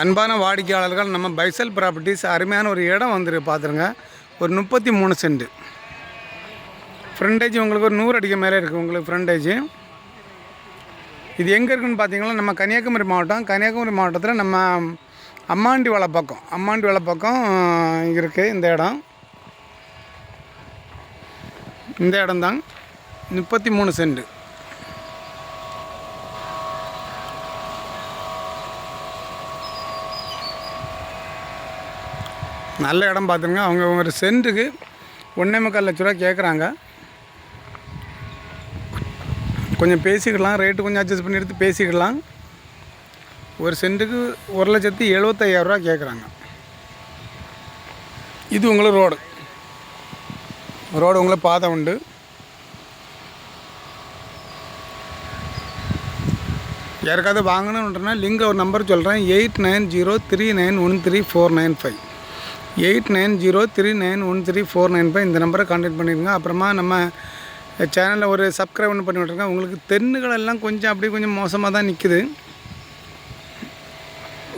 அன்பான வாடிக்கையாளர்கள், நம்ம பைசல் ப்ராப்பர்ட்டிஸ் அருமையான ஒரு இடம் வந்துருக்கு பார்த்துருங்க. ஒரு 33 சென்ட் ஃப்ரண்டேஜ் உங்களுக்கு ஒரு 100 அடிக்கு மேலே இருக்குது உங்களுக்கு ஃப்ரண்டேஜ். இது எங்கே இருக்குதுன்னு பார்த்தீங்கன்னா, நம்ம கன்னியாகுமரி மாவட்டத்தில் நம்ம அம்மாண்டி வலை பக்கம் இருக்குது இந்த இடம். இந்த இடம்தான் 33 சென்ட். நல்ல இடம் பார்த்துருங்க. அவங்க ஒரு சென்ட்டுக்கு 1.25 லட்ச ரூபா கேட்குறாங்க. கொஞ்சம் பேசிக்கலாம், ரேட்டு கொஞ்சம் அட்ஜஸ்ட் பண்ணி எடுத்து பேசிக்கலாம். ஒரு சென்ட்டுக்கு 1,75,000 ரூபா கேட்குறாங்க. இது உங்களுக்கு ரோடு உங்களுக்கு பாதை உண்டு. யாருக்காவது வாங்கணுன்றனா லிங்க் ஒரு நம்பர் சொல்கிறேன், 8903913495 8903913495. இந்த நம்பரை கான்டாக்ட் பண்ணிடுங்க. அப்புறமா நம்ம சேனலில் ஒரு சப்ஸ்கிரைப் பண்ணி விட்ருங்க. உங்களுக்கு தென்னுகளெல்லாம் கொஞ்சம் அப்படி கொஞ்சம் மோசமாக தான் நிற்குது.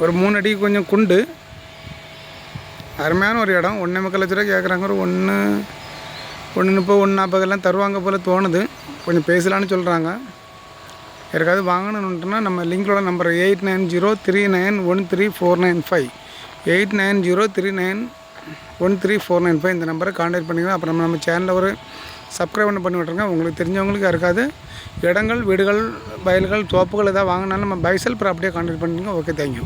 ஒரு 3 அடிக்கு கொஞ்சம் குண்டு. அருமையான ஒரு இடம். 1.25 லட்ச ரூபா கேட்குறாங்க. ஒரு 130 140 தருவாங்க போல் தோணுது. கொஞ்சம் பேசலான்னு சொல்கிறாங்க. யாருக்காவது வாங்கணுன்ட்டுனா நம்ம லிங்கோட நம்பர் 8903913495 8903913495. இந்த நம்பரை கான்டாக்ட் பண்ணிக்கலாம். அப்புறம் நம்ம சேனலில் ஒரு சப்ஸ்கிரைப் பண்ணி விட்ருங்க. உங்களுக்கு தெரிஞ்சவங்களுக்கு யாருக்காவது இடங்கள், வீடுகள், வயல்கள், தோப்புகள் எதாவது வாங்கினாலும் நம்ம பைசல் ப்ராப்பர்ட்டியை கான்டாக்ட் பண்ணிடுங்க. Okay, thank you.